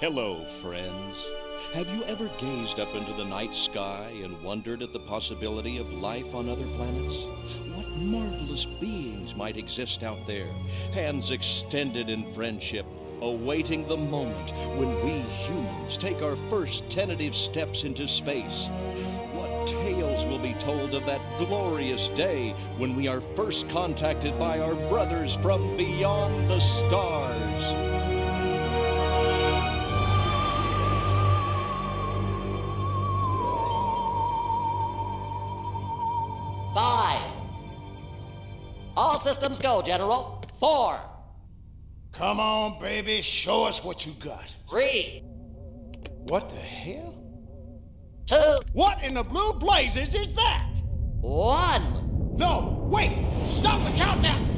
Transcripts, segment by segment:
Hello, friends. Have you ever gazed up into the night sky and wondered at the possibility of life on other planets? What marvelous beings might exist out there, hands extended in friendship, awaiting the moment when we humans take our first tentative steps into space? What tales will be told of that glorious day when we are first contacted by our brothers from beyond the stars? 5. All systems go, General. 4. Come on, baby, show us what you got. 3. What the hell? 2. What in the blue blazes is that? 1. No, wait! Stop the countdown!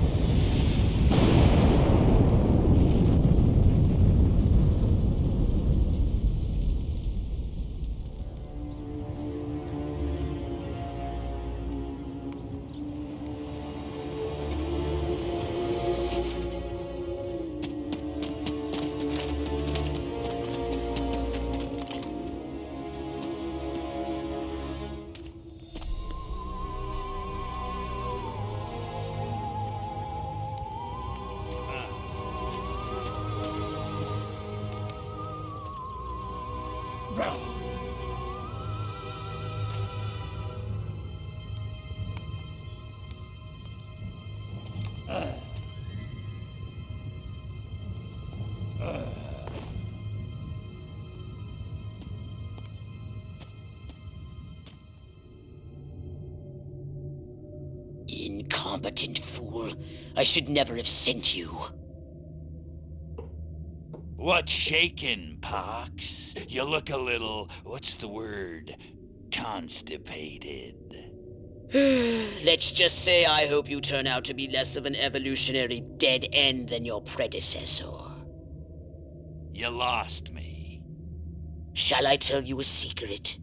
Incompetent fool. I should never have sent you. What's shaking, Pox? You look a little, what's the word, constipated. Let's just say I hope you turn out to be less of an evolutionary dead end than your predecessor. You lost me. Shall I tell you a secret?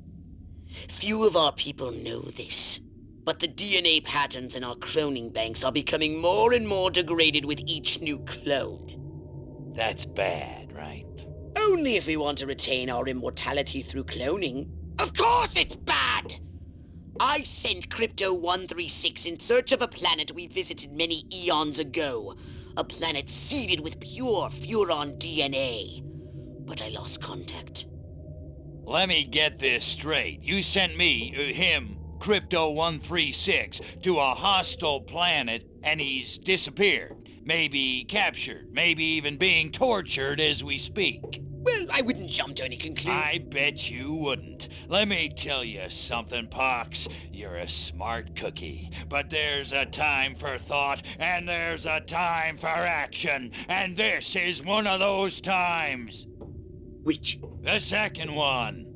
Few of our people know this, but the DNA patterns in our cloning banks are becoming more and more degraded with each new clone. That's bad, right? Only if we want to retain our immortality through cloning. Of course it's bad! I sent Crypto-136 in search of a planet we visited many eons ago. A planet seeded with pure Furon DNA. But I lost contact. Let me get this straight. You sent me, him, Crypto-136, to a hostile planet, and he's disappeared. Maybe captured. Maybe even being tortured as we speak. Well, I wouldn't jump to any conclusion. I bet you wouldn't. Let me tell you something, Pox. You're a smart cookie. But there's a time for thought, and there's a time for action. And this is one of those times. Which? The second one.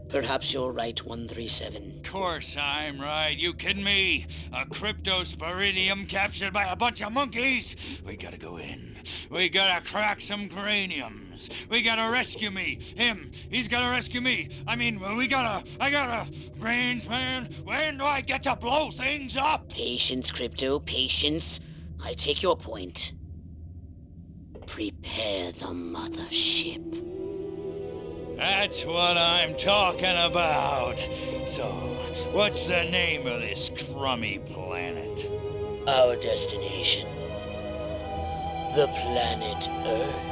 Perhaps you're right, 137. Course I'm right. You kidding me? A cryptosporidium captured by a bunch of monkeys? We gotta go in. We gotta crack some craniums. We gotta rescue me. Him. He's gotta rescue me. I gotta... Brains, man. When do I get to blow things up? Patience, Crypto, patience. I take your point. Prepare the mothership. That's what I'm talking about. So, what's the name of this crummy planet? Our destination. The planet Earth.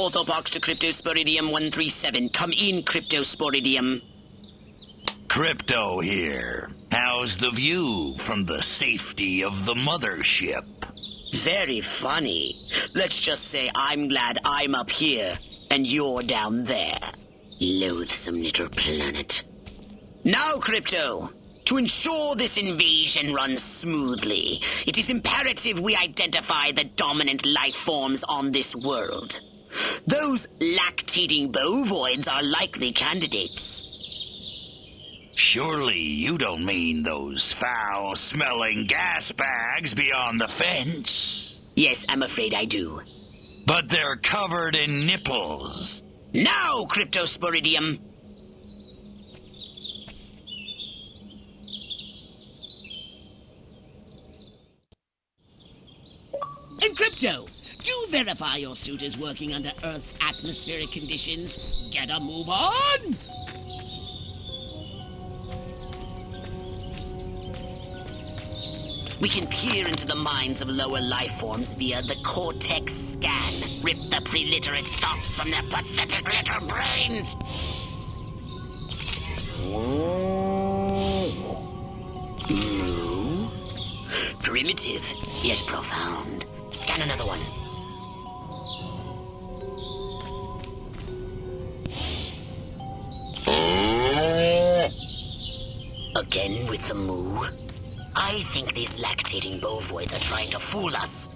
Orthopox to Cryptosporidium 137. Come in, Cryptosporidium. Crypto here. How's the view from the safety of the mothership? Very funny. Let's just say I'm glad I'm up here and you're down there. Loathsome little planet. Now, Crypto, to ensure this invasion runs smoothly, it is imperative we identify the dominant life forms on this world. Those lactating bovoids are likely candidates. Surely you don't mean those foul-smelling gas bags beyond the fence? Yes, I'm afraid I do. But they're covered in nipples. Now, Cryptosporidium! And Crypto, do verify your suit is working under Earth's atmospheric conditions. Get a move on! We can peer into the minds of lower life forms via the cortex scan. Rip the preliterate thoughts from their pathetic little brains. Moo? Primitive, yet profound. Scan another one. Again with the moo? I think these lactating bovoids are trying to fool us.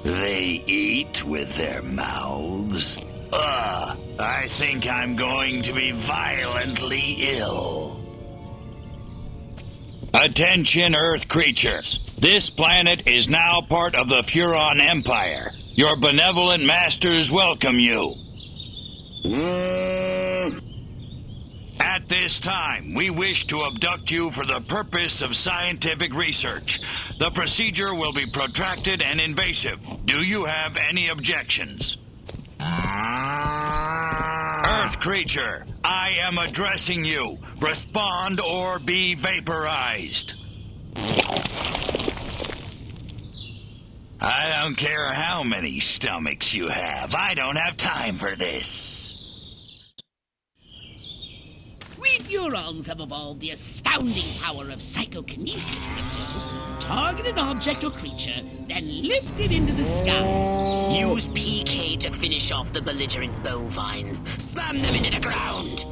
They eat with their mouths? I think I'm going to be violently ill. Attention, Earth creatures. This planet is now part of the Furon Empire. Your benevolent masters welcome you. At this time, we wish to abduct you for the purpose of scientific research. The procedure will be protracted and invasive. Do you have any objections? Earth creature, I am addressing you. Respond or be vaporized. I don't care how many stomachs you have. I don't have time for this. We Furons have evolved the astounding power of psychokinesis, Crypto. Target an object or creature, then lift it into the sky. Use PK to finish off the belligerent bovines. Slam them into the ground.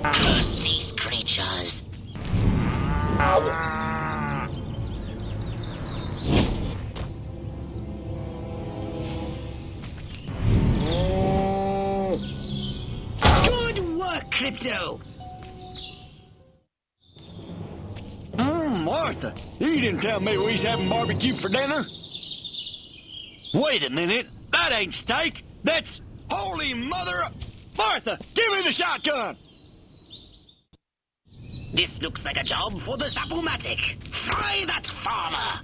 Curse these creatures. Good work, Crypto. Martha, you didn't tell me we was having barbecue for dinner. Wait a minute, that ain't steak. That's holy mother of... Martha, give me the shotgun. This looks like a job for the Zapomatic. Fry that farmer!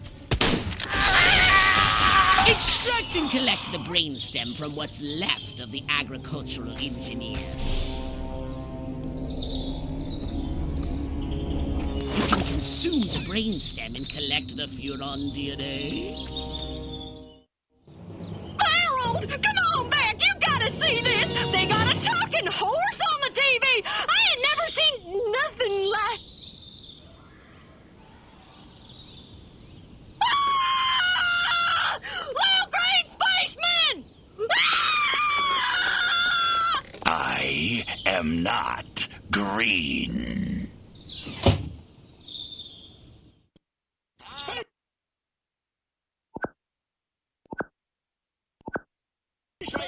Extract and collect the brainstem from what's left of the agricultural engineer. You can consume the brainstem and collect the Furon DNA. Harold, come on back! You gotta see this! They got a talking horse on the TV! I ain't never seen nothing like... Ah! Little green spaceman! Ah! I am not green.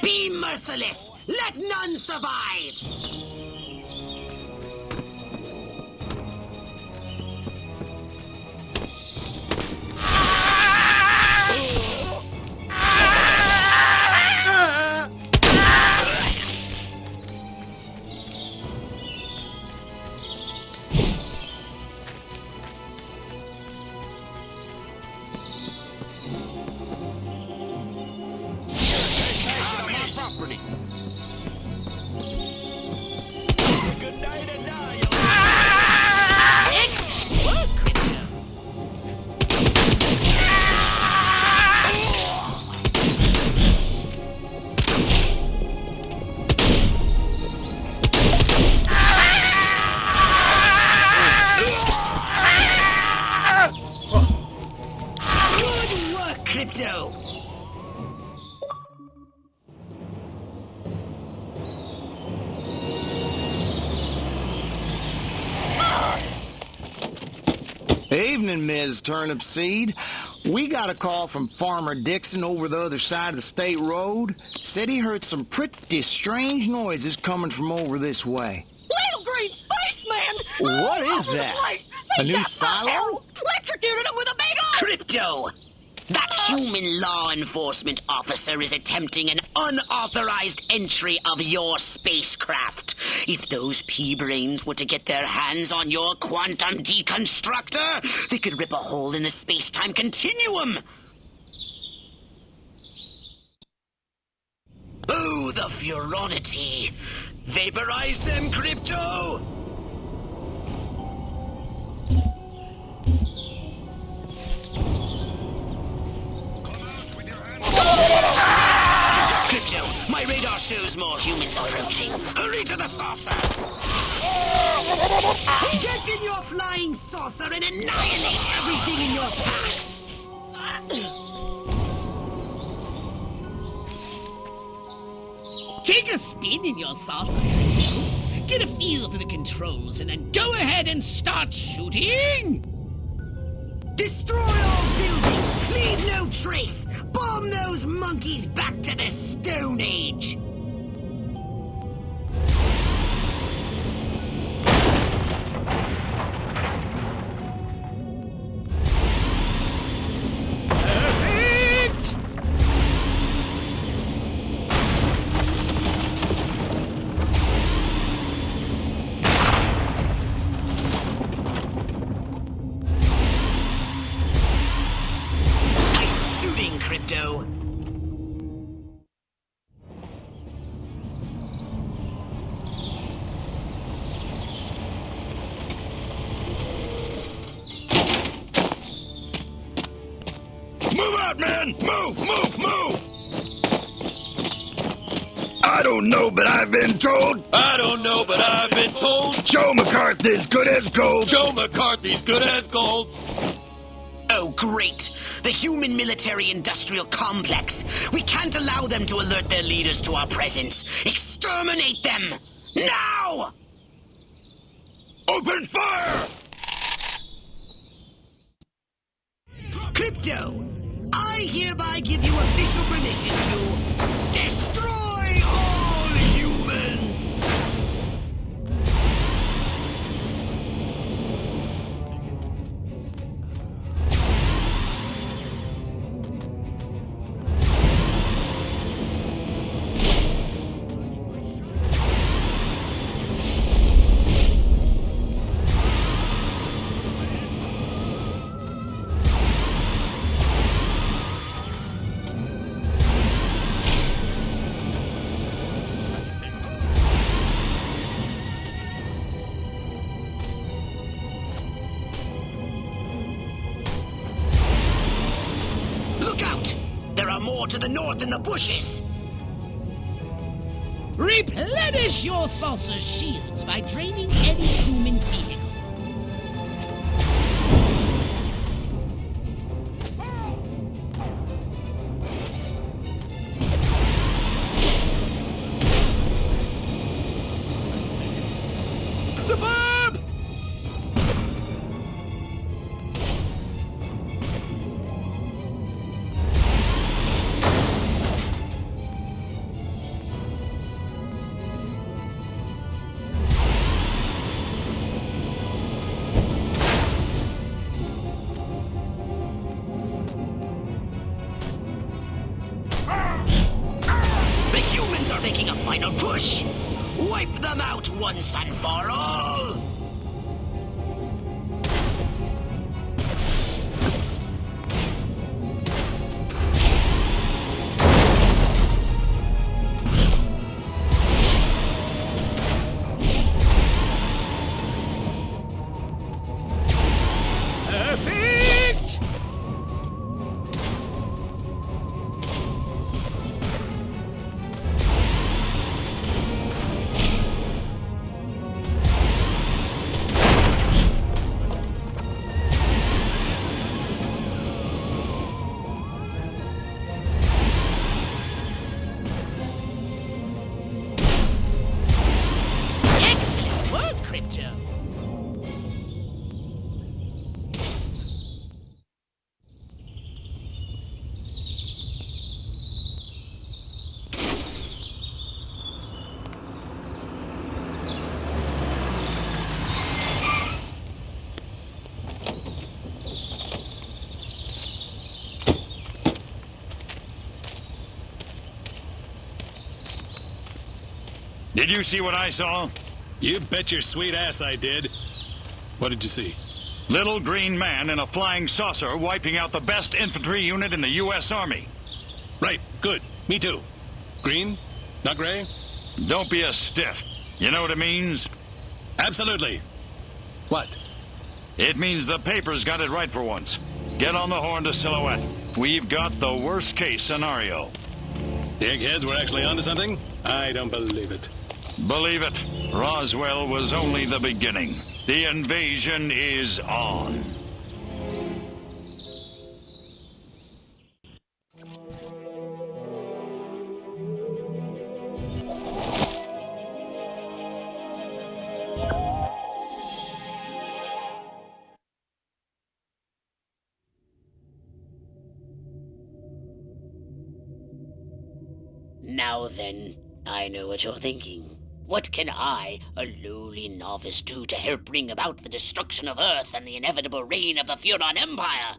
Be merciless! Let none survive! Evening, Ms. Turnip Seed. We got a call from Farmer Dixon over the other side of the state road. Said he heard some pretty strange noises coming from over this way. Little green spaceman! What all is over the that? place. A They new got my silo? arrow, electrocuted him with a big old... Crypto! That human law enforcement officer is attempting an unauthorized entry of your spacecraft. If those pea-brains were to get their hands on your quantum deconstructor, they could rip a hole in the space-time continuum. Oh, the furonity. Vaporize them, Crypto! Crypto, my radar shows more humans approaching. Hurry to the saucer! Get in your flying saucer and annihilate everything in your path! Take a spin in your saucer, Crypto. Get a feel for the controls and then go ahead and start shooting! Destroy all buildings! Leave no trace! Bomb those monkeys back to the Stone Age! Perfect! Nice shooting, Crypto! Move out, man! Move, move, move! I don't know, but I've been told. I don't know, but I've been told Joe McCarthy's good as gold. Joe McCarthy's good as gold. Oh, great! The human military-industrial complex. We can't allow them to alert their leaders to our presence. Exterminate them! Now! Open fire! Crypto, I hereby give you official permission to destroy all humans! Look out! There are more to the north in the bushes! Replenish your saucer's shields by draining any human vehicle. Superb! The humans are making a final push! Wipe them out once and for all! Perfect! Excellent work, Crypto. Did you see what I saw? You bet your sweet ass I did. What did you see? Little green man in a flying saucer wiping out the best infantry unit in the U.S. Army. Right, good. Me too. Green? Not gray? Don't be a stiff. You know what it means? Absolutely. What? It means the papers got it right for once. Get on the horn to Silhouette. We've got the worst case scenario. The eggheads were actually onto something? I don't believe it. Believe it, Roswell was only the beginning. The invasion is on. Now then, I know what you're thinking. What can I, a lowly novice, do to help bring about the destruction of Earth and the inevitable reign of the Furon Empire?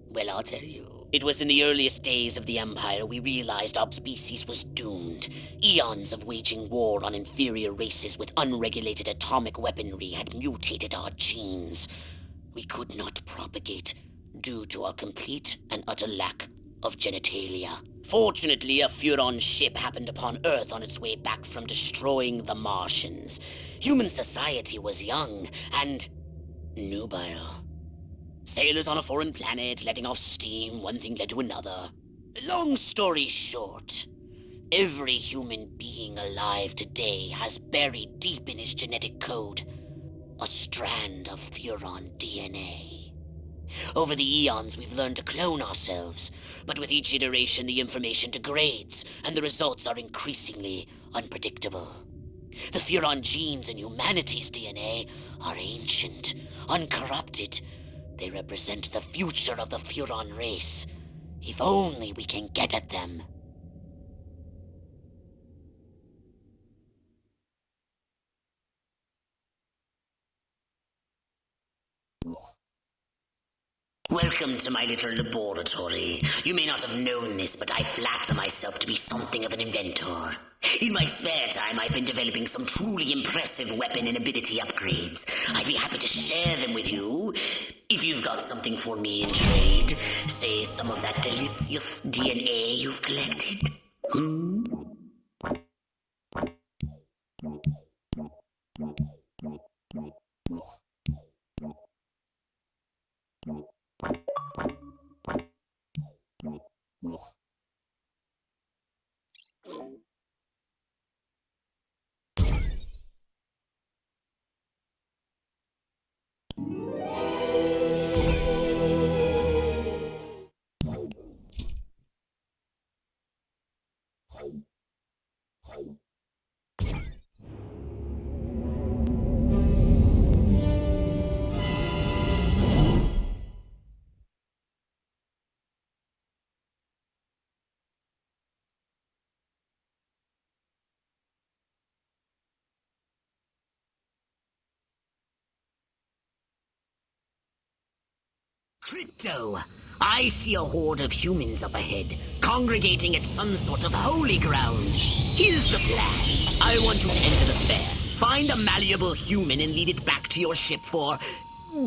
Well, I'll tell you. It was in the earliest days of the Empire we realized our species was doomed. Eons of waging war on inferior races with unregulated atomic weaponry had mutated our genes. We could not propagate due to our complete and utter lack of genitalia. Fortunately, a Furon ship happened upon Earth on its way back from destroying the Martians. Human society was young and nubile. Sailors on a foreign planet, letting off steam, one thing led to another. Long story short, every human being alive today has buried deep in his genetic code a strand of Furon DNA. Over the eons, we've learned to clone ourselves, but with each iteration, the information degrades, and the results are increasingly unpredictable. The Furon genes in humanity's DNA are ancient, uncorrupted. They represent the future of the Furon race. If only we can get at them. Welcome to my little laboratory. You may not have known this, but I flatter myself to be something of an inventor. In my spare time, I've been developing some truly impressive weapon and ability upgrades. I'd be happy to share them with you. If you've got something for me in trade, say some of that delicious DNA you've collected. Crypto! I see a horde of humans up ahead, congregating at some sort of holy ground. Here's the plan. I want you to enter the fair, find a malleable human and lead it back to your ship for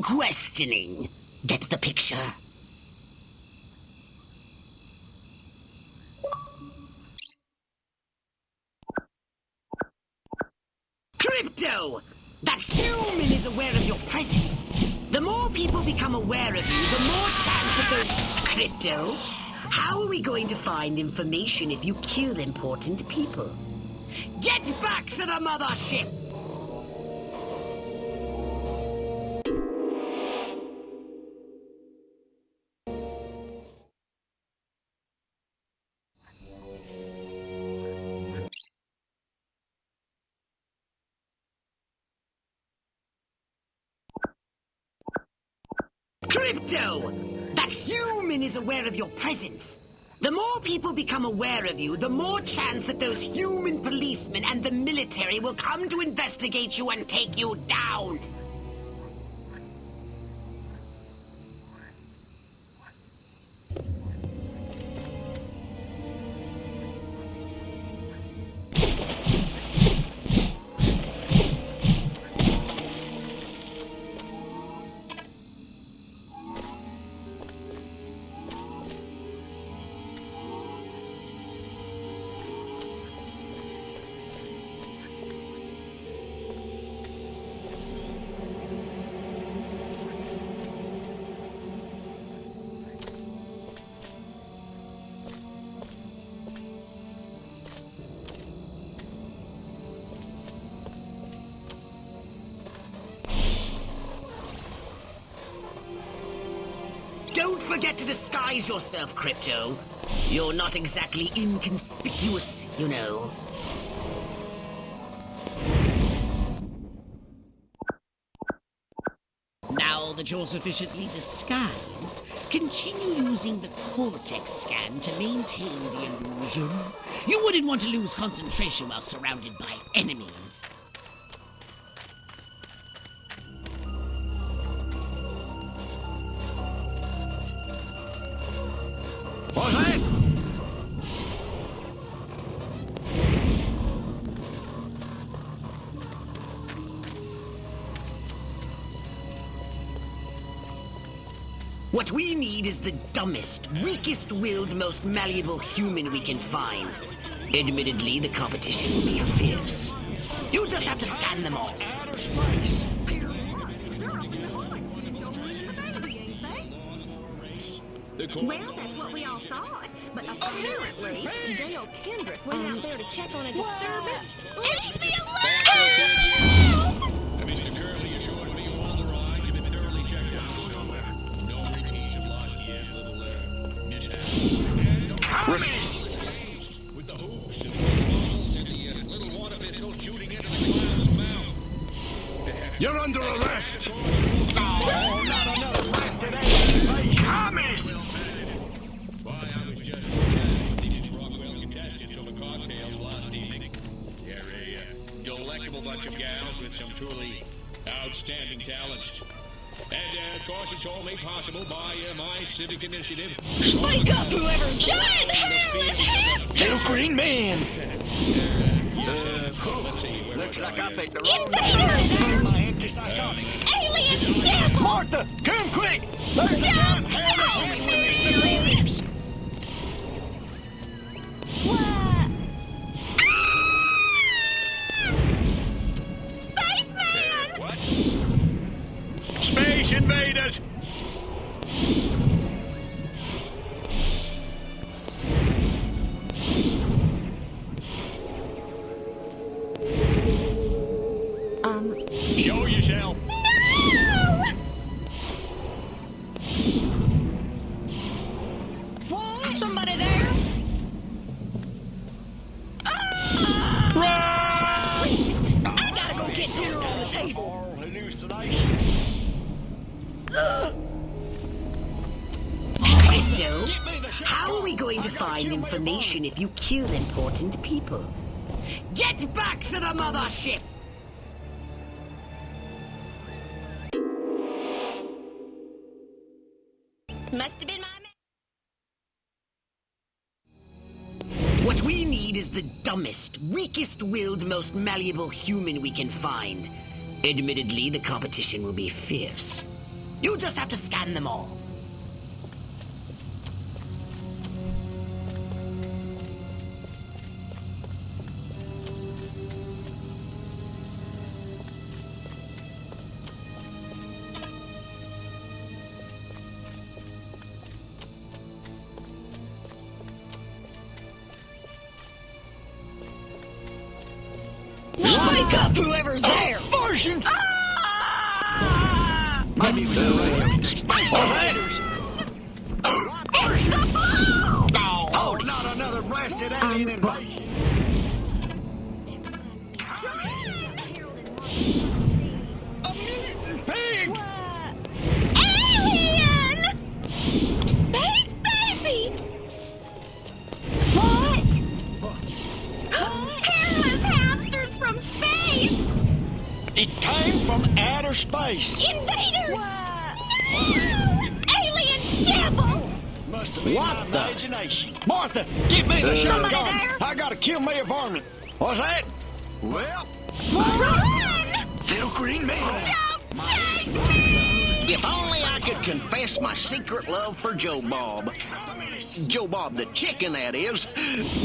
questioning. Get the picture? Crypto! That human is aware of your presence. The more people become aware of you, the more chance that there's... Crypto? How are we going to find information if you kill important people? Get back to the mothership! Crypto! That human is aware of your presence. The more people become aware of you, the more chance that those human policemen and the military will come to investigate you and take you down. forget to disguise yourself, Crypto. You're not exactly inconspicuous, you know. Now that you're sufficiently disguised, continue using the cortex scan to maintain the illusion. You wouldn't want to lose concentration while surrounded by enemies. What's that? What we need is the dumbest, weakest-willed, most malleable human we can find. Admittedly, the competition will be fierce. You just have to scan them all. Outer space. Well, that's what we all thought. But apparently, Dale Kendrick went out there to check on a disturbance. Leave me alone! Mr. Curley assures me all the rides have been thoroughly checked out somewhere. No repeats of last year's little mishap. With the hoops and the balls and the little water pistol shooting into the clown's mouth. You're under arrest. Oh, not another blasted alien. Communist! Why, I was just chatting with these Rockwell contestants over cocktails last evening. They're a delectable bunch of gals with some truly outstanding talents. And, of course, it's all made possible by my civic initiative. Wake up, whoever's giant hell! Little green man! Looks like I picked the wrong Invader! My antipsychotics. Alien devil! Martha, come quick! There's a giant hairless woman with me cigarette lips. What? Spaceman! What? Space invaders! Show yourself. No! What? Somebody there? Please, I gotta go get dinner on the table. Hallucinations. Crypto, how are we going to find information if you kill important people? Get back to the mothership! Must have been my What we need is the dumbest, weakest-willed, most malleable human we can find. Admittedly, the competition will be fierce. You just have to scan them all. Wake up, whoever's there! Martians! Ah! Maybe it was the radio. Space invaders! Martians! Oh, not another blasted alien invasion! A mutant pig! Alien! Space baby! What? Hairless hamsters from space! It came from outer space! Invaders! No! Alien devil! Must have been What my the- imagination. Martha, get me the Somebody shotgun. there? I gotta kill me a varmint. What's that? Well, Run! little green man. Don't take me! If only I could confess my secret love for Joe Bob. Joe Bob the chicken, that is.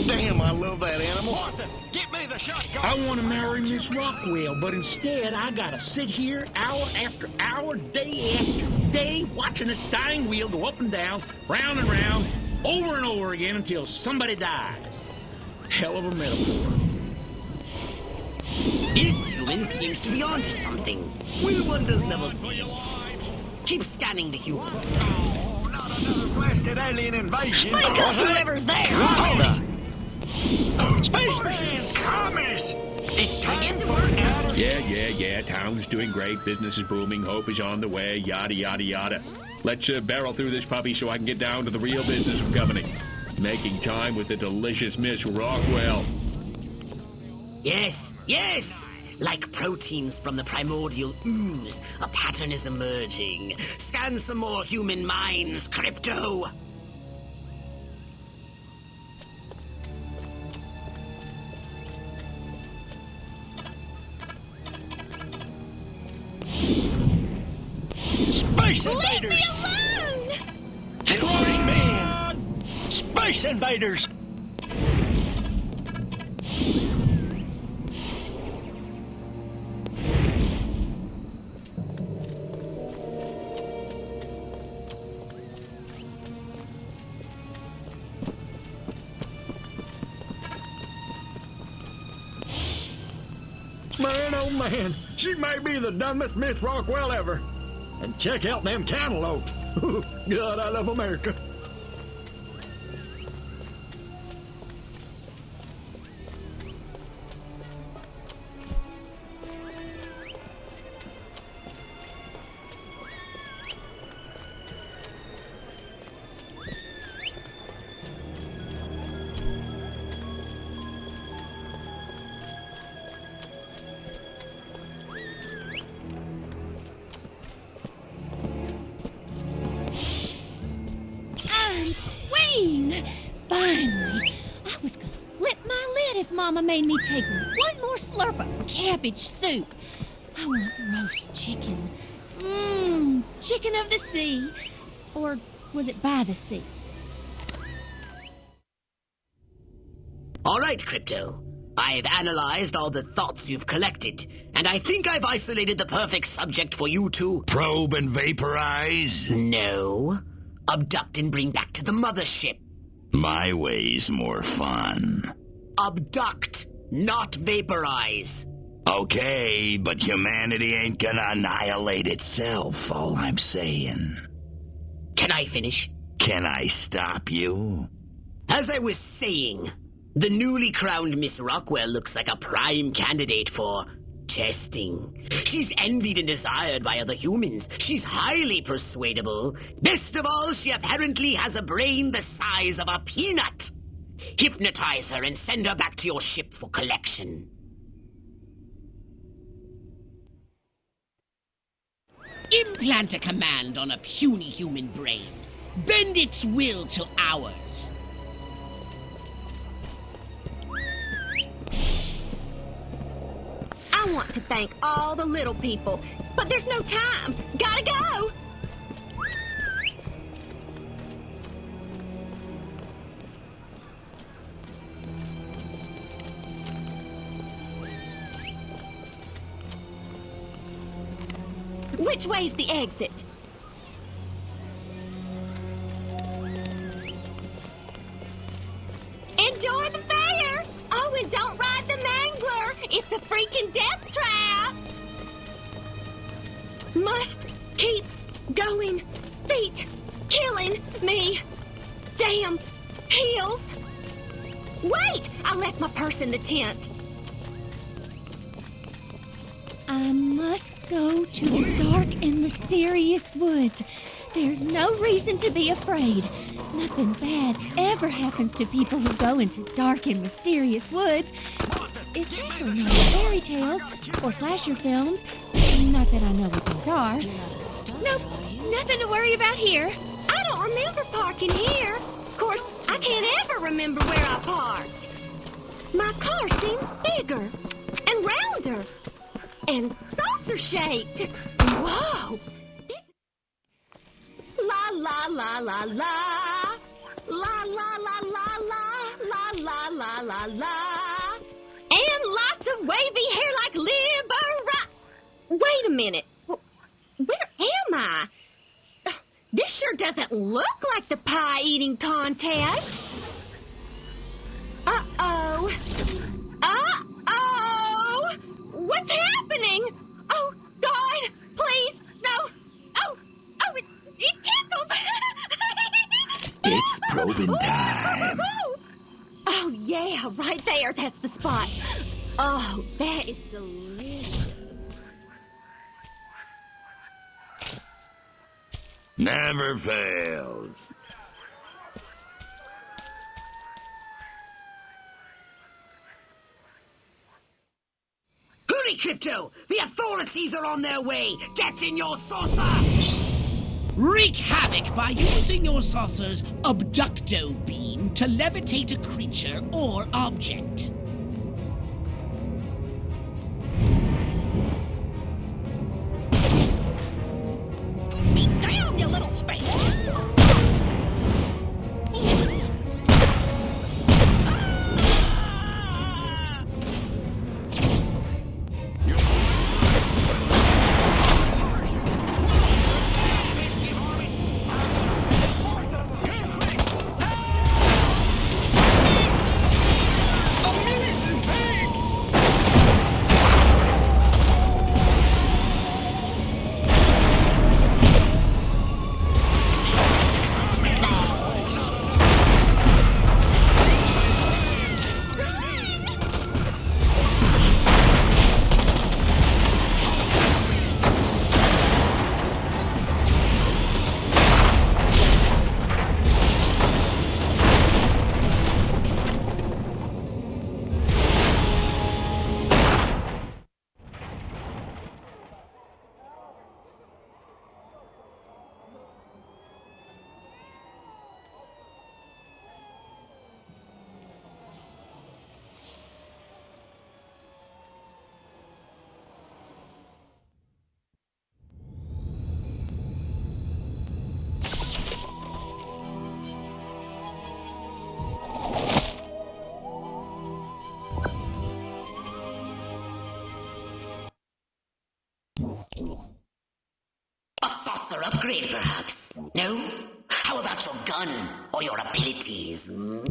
Damn, I love that animal. Martha, get me the shotgun. I want to marry Miss Rockwell, but instead I gotta sit here hour after hour, day after day, watching this dying wheel go up and down, round and round, over and over again until somebody dies. Hell of a metaphor. This human seems to be onto something. Will wonders never cease. Keep scanning the humans. Oh, not Another blasted alien invasion. Wake up, whoever's there! Space machines, commies! I guess it worked out. Yeah. Town's doing great. Business is booming. Hope is on the way. Yada, yada, yada. Let's barrel through this puppy so I can get down to the real business of governing. Making time with the delicious Miss Rockwell. Yes. Like proteins from the primordial ooze, a pattern is emerging. Scan some more human minds, Crypto. Space invaders! Leave me alone! Flying man! Space invaders! Man, oh man, she may be the dumbest Miss Rockwell ever. And check out them cantaloupes. God, I love America. Finally, I was gonna flip my lid if Mama made me take one more slurp of cabbage soup. I want roast chicken. Chicken of the sea. Or was it by the sea? All right, Crypto. I've analyzed all the thoughts you've collected, and I think I've isolated the perfect subject for you to... Probe and vaporize? No. Abduct and bring back to the mothership. My way's more fun. Abduct, not vaporize. Okay, but humanity ain't gonna annihilate itself, all I'm saying. Can I finish? Can I stop you? As I was saying, the newly crowned Miss Rockwell looks like a prime candidate for testing. She's envied and desired by other humans. She's highly persuadable. Best of all, she apparently has a brain the size of a peanut. Hypnotize her and send her back to your ship for collection. Implant a command on a puny human brain. Bend its will to ours. I want to thank all the little people, but there's no time. Gotta go! Which way's the exit? Enjoy the fair! Oh, and don't ride the mangler! It's a freaking death trap! Must keep going. Feet killing me. Damn heels. Wait! I left my purse in the tent. I must go to the dark and mysterious woods. There's no reason to be afraid. Nothing bad ever happens to people who go into dark and mysterious woods. Especially not in fairy tales or slasher films. Not that I know what those are. Nope, nothing to worry about here. I don't remember parking here. Of course, I can't ever remember where I parked. My car seems bigger and rounder and saucer-shaped. Whoa! La la la la la. La la la la la. La la la la la. And lots of wavy hair like Libera. Wait a minute. Where am I? This sure doesn't look like the pie-eating contest. Uh-oh. Uh-oh! What's happening? Oh, God, please, no. Oh, it tickles. It's probing time. Oh, yeah, right there. That's the spot. Oh, that is delicious. Never fails. Hurry, Crypto! The authorities are on their way! Get in your saucer! Wreak havoc by using your saucer's abducto beam to levitate a creature or object. Be down, you little space! A saucer upgrade, perhaps? No? How about your gun or your abilities, hmm?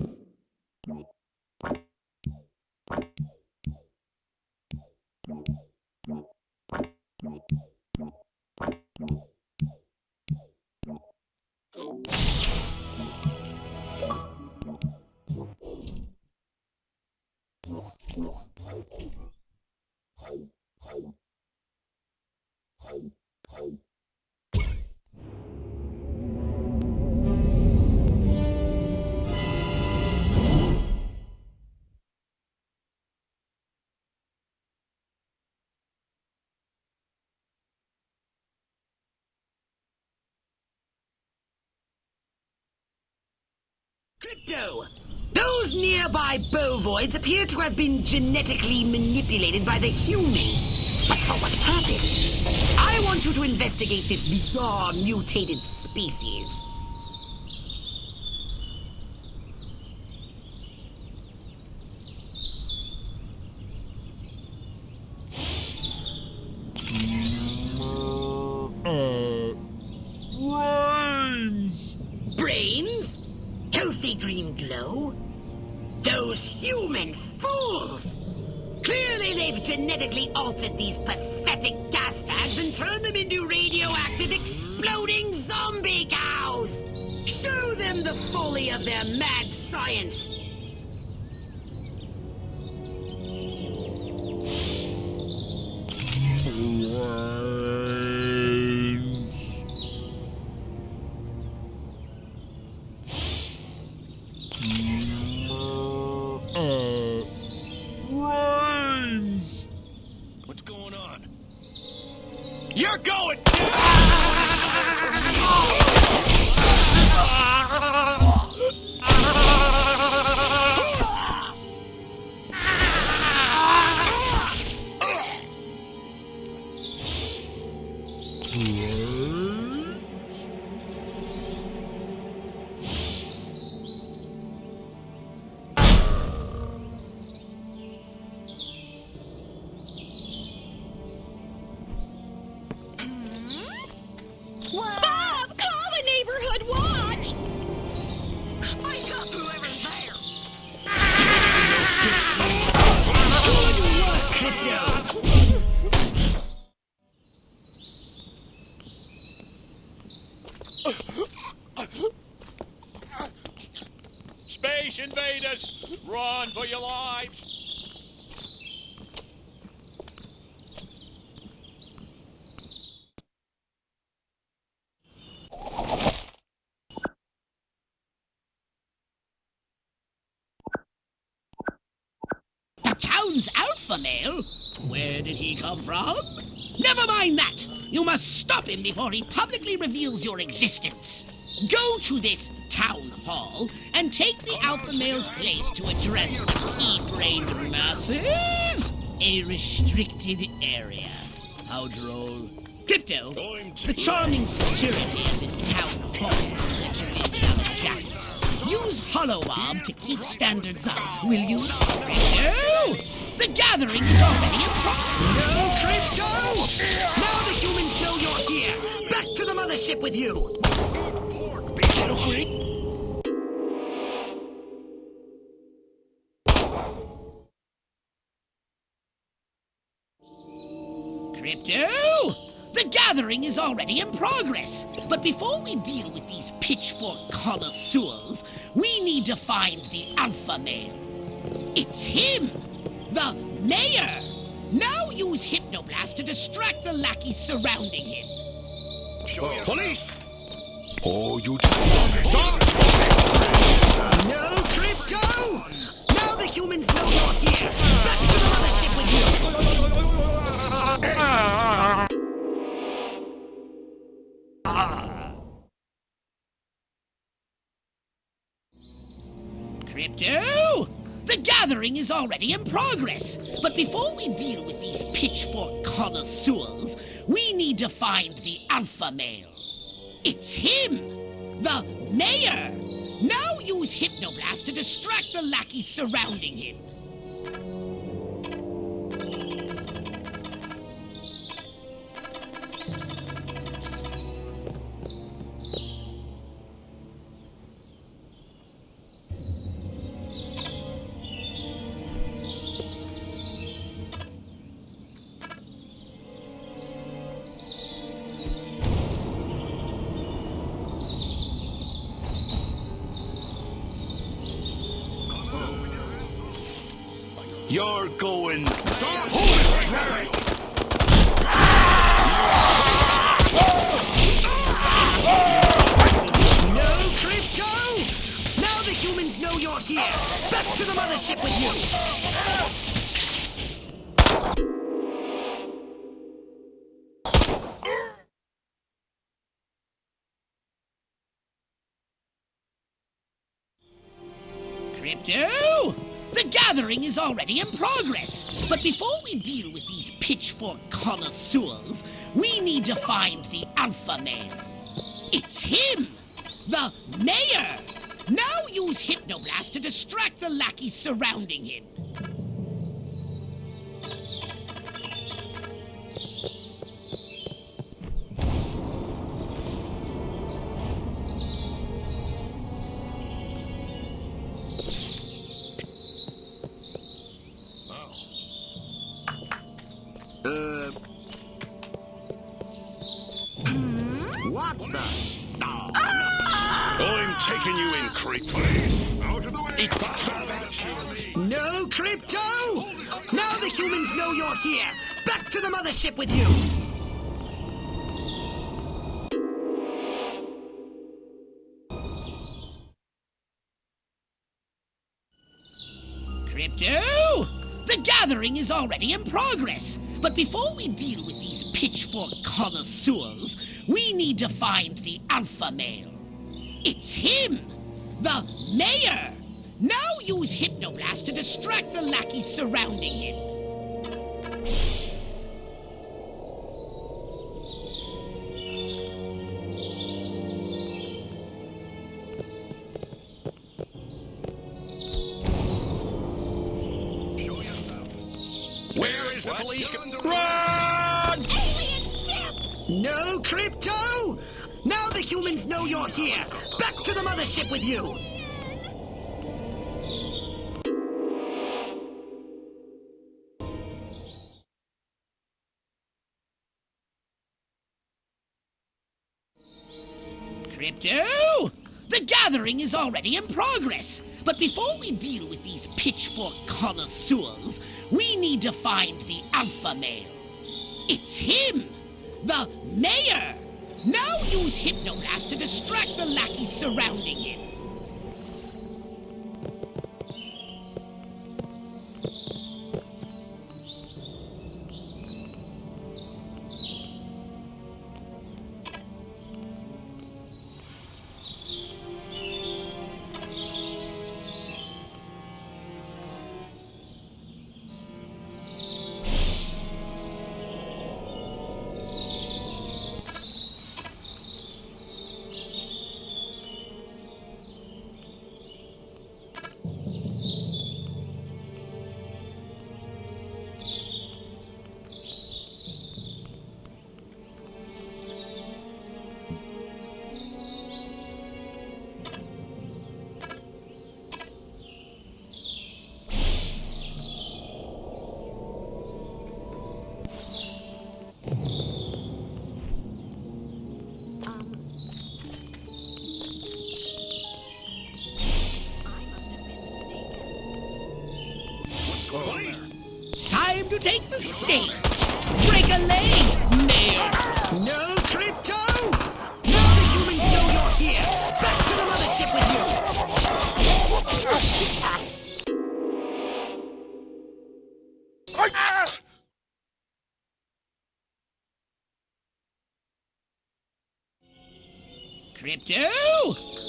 Crypto! Those nearby bovoids appear to have been genetically manipulated by the humans. But for what purpose? I want you to investigate this bizarre mutated species. Brains? Healthy green glow? Those human fools! Clearly they've genetically altered these pathetic gas bags and turned them into radioactive exploding zombie cows! Show them the folly of their mad science! What's going on? You're going! Bob, call the neighborhood watch! Wake up, whoever's there! Good work, Crypto! invaders! Run for your lives! The town's alpha male? Where did he come from? Never mind that! You must stop him before he publicly reveals your existence. Go to this town hall and take the alpha male's place to address pea-brained masses. A restricted area. How droll. Crypto, the charming security of this town hall will let you in without a jacket. Use Holowob to keep standards up, will you? Crypto! The gathering is already in progress. No, Crypto! Now the humans know you're here. Back to the mothership with you. Crypto! The gathering is already in progress. But before we deal with these pitchfork connoisseurs, we need to find the alpha male. It's him! The mayor! Now use Hypnoblast to distract the lackeys surrounding him. Police! Oh, you... Stop! No, Crypto! Now the humans know you're here. Back to the mothership with you. Crypto! The gathering is already in progress. But before we deal with these pitchfork connoisseurs, we need to find the alpha male. It's him! The mayor! Now use Hypnoblast to distract the lackeys surrounding him. You're going... Stop! Hold it! No, Crypto! Now the humans know you're here. Back to the mothership with you. Crypto! The gathering is already in progress. But before we deal with these pitchfork connoisseurs, we need to find the alpha male. It's him! The mayor! Now use Hypnoblast to distract the lackeys surrounding him. What the? I'm taking you in, creep. Out of the way! No, Crypto! Now the humans know you're here. Back to the mothership with you. Crypto! The gathering is already in progress. But before we deal with these pitchfork connoisseurs, we need to find the alpha male. It's him! The mayor! Now use Hypnoblast to distract the lackeys surrounding him. Where is the police? Run! No, Crypto! Now the humans know you're here. Back to the mothership with you. Crypto! The gathering is already in progress. But before we deal with these pitchfork connoisseurs, we need to find the alpha male. It's him! The mayor! Now use Hypnoblast to distract the lackeys surrounding him. Time to take the stage. Break a leg, Mayor. No, Crypto! Now the humans know you're here. Back to the mothership with you. Crypto!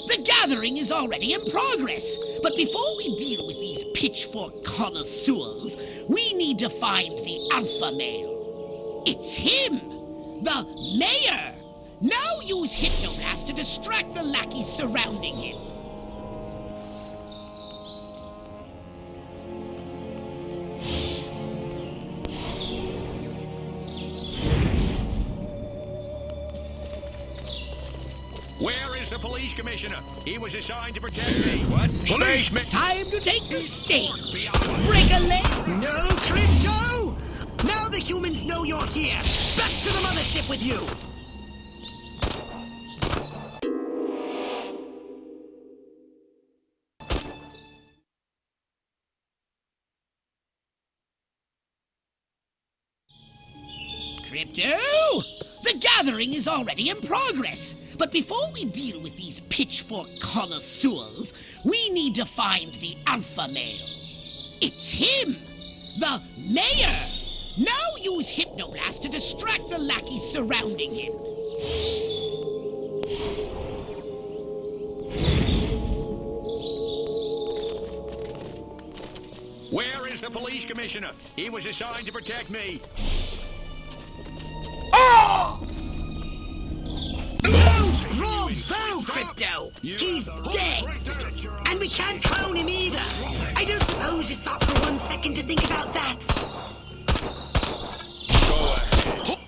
The gathering is already in progress. But before we deal with these pitchfork connoisseurs, we need to find the alpha male. It's him! The mayor! Now use Hypnoblast to distract the lackeys surrounding him. Where is the police commissioner? He was assigned to protect me. What? Spaceman! Time to take the stage. Break a leg. No, Crypto! Now the humans know you're here. Back to the mothership with you. Crypto! The gathering is already in progress. But before we deal with these pitchfork connoisseurs, we need to find the alpha male. It's him! The mayor! Now use Hypnoblast to distract the lackeys surrounding him. Where is the police commissioner? He was assigned to protect me. Bravo, Crypto! He's dead! And we can't clone him either! I don't suppose you stopped for 1 second to think about that! Go ahead.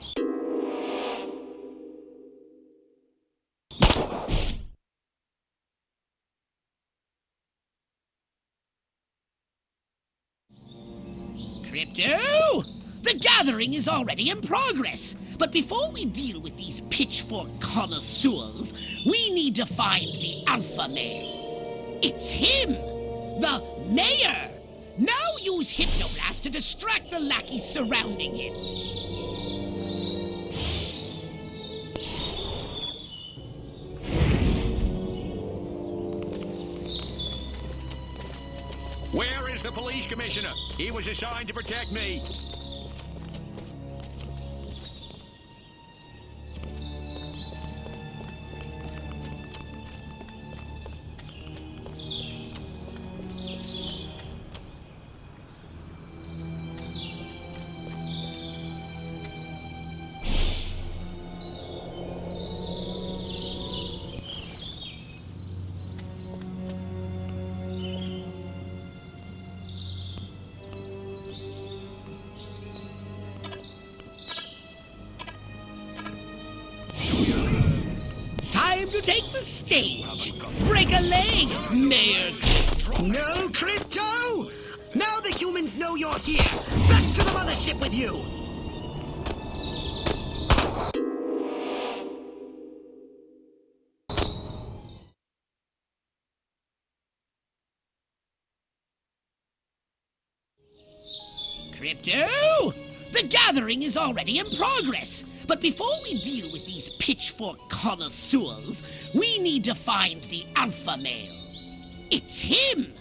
Crypto! The gathering is already in progress. But before we deal with these pitchfork connoisseurs, we need to find the alpha male. It's him! The mayor! Now use Hypnoblast to distract the lackeys surrounding him. Where is the police commissioner? He was assigned to protect me. Time to take the stage. Break a leg, Mayor. No, Crypto! Now the humans know you're here. Back to the mothership with you. Crypto! The gathering is already in progress. But before we deal with these pitchfork connoisseurs, we need to find the alpha male. It's him!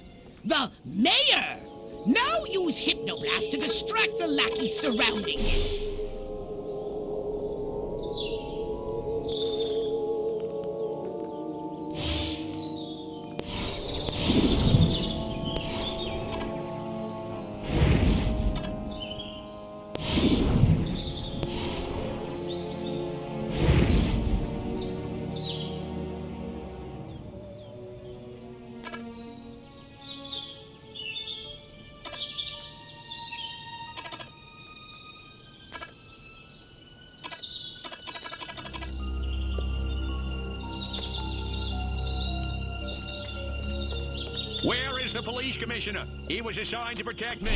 The mayor! Now use Hypnoblast to distract the lackeys surrounding him. Where is the police commissioner? He was assigned to protect me.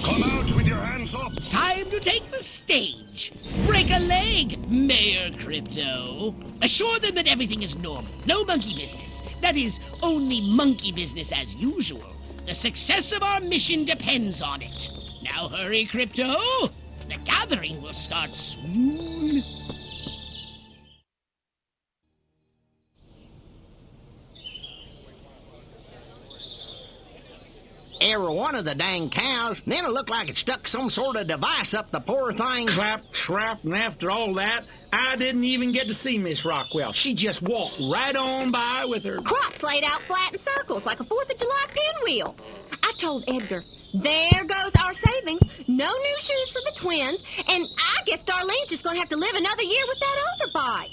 Come out with your hands up. Time to take the stage. Break a leg, Mayor Crypto. Assure them that everything is normal. No monkey business. That is, only monkey business as usual. The success of our mission depends on it. Now hurry, Crypto. The gathering will start soon. Every one of the dang cows, then it looked like it stuck some sort of device up the poor thing's... Clap, trap, and after all that, I didn't even get to see Miss Rockwell. She just walked right on by with her... Crops laid out flat in circles like a 4th of July pinwheel. I told Edgar, there goes our savings. No new shoes for the twins, and I guess Darlene's just going to have to live another year with that overbite.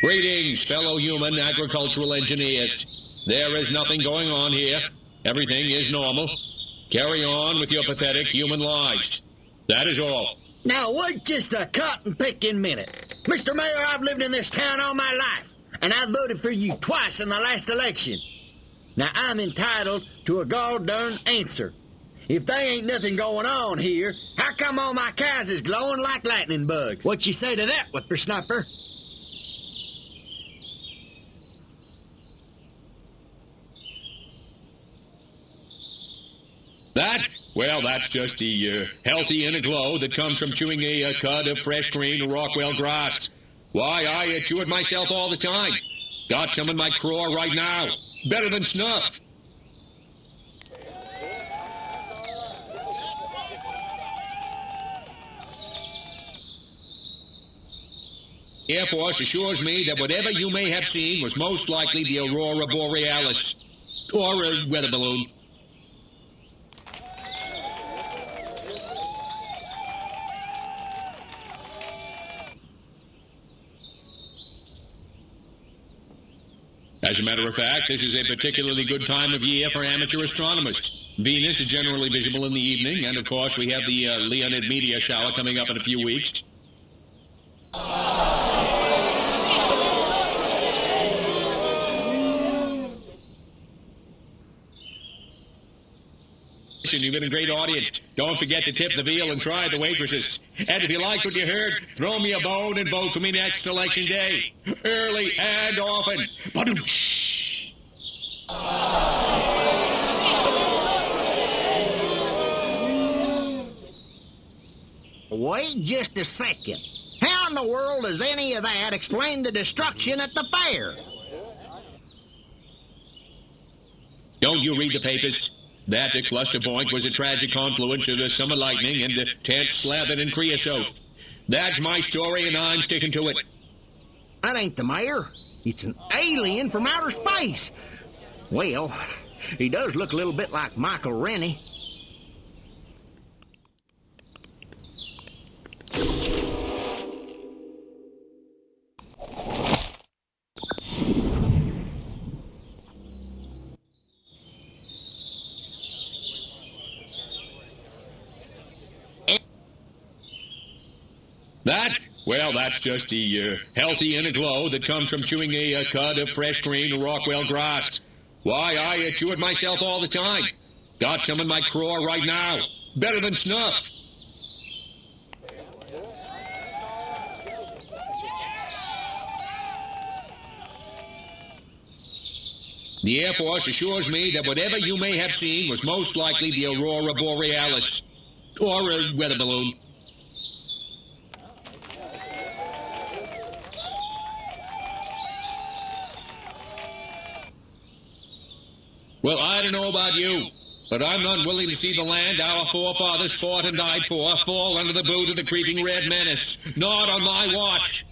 Greetings, fellow human agricultural engineers. There is nothing going on here. Everything is normal. Carry on with your pathetic human lives. That is all. Now, wait just a cotton-picking minute. Mr. Mayor, I've lived in this town all my life, and I voted for you twice in the last election. Now, I'm entitled to a gall-darn answer. If there ain't nothing going on here, how come all my cows is glowing like lightning bugs? What you say to that, whippersnapper? That? Well, that's just the healthy inner glow that comes from chewing a cud of fresh green Rockwell grass. Why, I chew it myself all the time. Got some in my craw right now. Better than snuff. Air Force assures me that whatever you may have seen was most likely the aurora borealis. Or a weather balloon. As a matter of fact, this is a particularly good time of year for amateur astronomers. Venus is generally visible in the evening, and of course we have the Leonid meteor shower coming up in a few weeks. You've been a great audience. Don't forget to tip the veal and try the waitresses. And if you like what you heard, throw me a bone and vote for me next election day. Early and often. Badoosh. Wait just a second. How in the world does any of that explain the destruction at the fair? Don't you read the papers? That cluster point was a tragic confluence of the summer lightning and the tent slathered in creosote. That's my story, and I'm sticking to it. That ain't the mayor. It's an alien from outer space. Well, he does look a little bit like Michael Rennie. That? Well, that's just the healthy inner glow that comes from chewing a cud of fresh green Rockwell grass. Why, I chew it myself all the time. Got some in my craw right now. Better than snuff. The Air Force assures me that whatever you may have seen was most likely the aurora borealis, or a weather balloon. Well, I don't know about you, but I'm not willing to see the land our forefathers fought and died for fall under the boot of the creeping red menace. Not on my watch.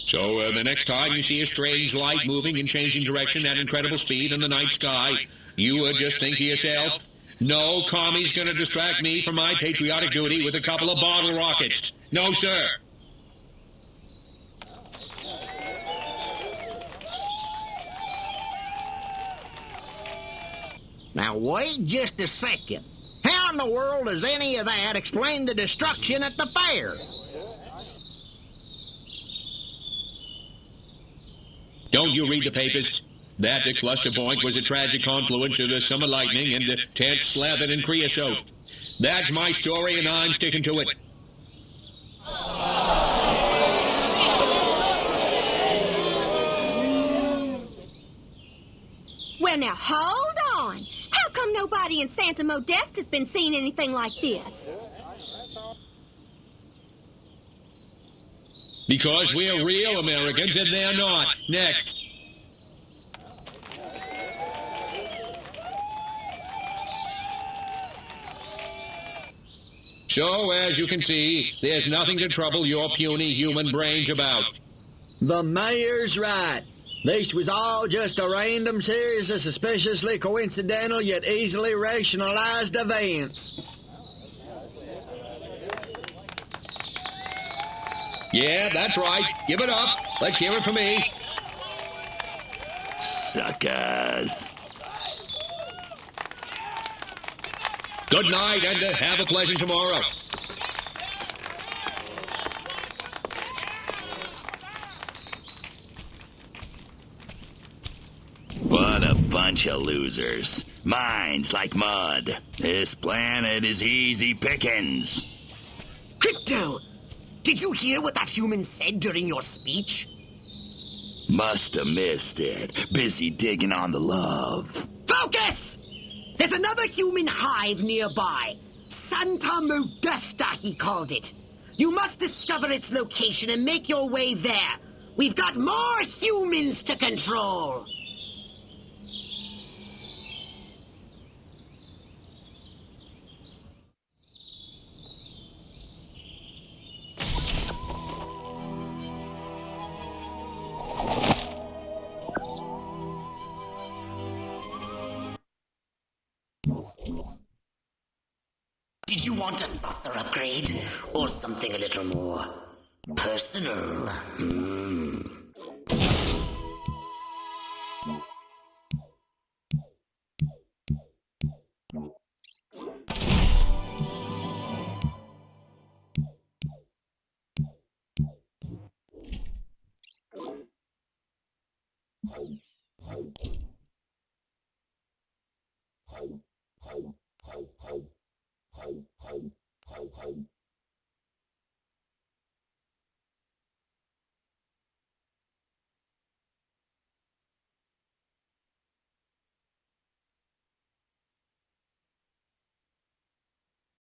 So the next time you see a strange light moving and changing direction at incredible speed in the night sky, you just think to yourself, no commie's going to distract me from my patriotic duty with a couple of bottle rockets. No, sir. Now, wait just a second. How in the world does any of that explain the destruction at the fair? Don't you read the papers? That cluster point was a tragic confluence of the summer lightning and the tents slathered in creosote. That's my story, and I'm sticking to it. Well, now, hold on. How come nobody in Santa Modesta has been seeing anything like this? Because we're real Americans and they're not. Next. So, as you can see, there's nothing to trouble your puny human brains about. The mayor's right. This was all just a random series of suspiciously coincidental yet easily rationalized events. Yeah, that's right. Give it up. Let's hear it from me. Suckers. Good night, and have a pleasant tomorrow. What a bunch of losers. Minds like mud. This planet is easy pickings. Crypto! Did you hear what that human said during your speech? Must have missed it. Busy digging on the love. Focus! There's another human hive nearby. Santa Modesta, he called it. You must discover its location and make your way there. We've got more humans to control. Did you want a saucer upgrade? Or something a little more personal?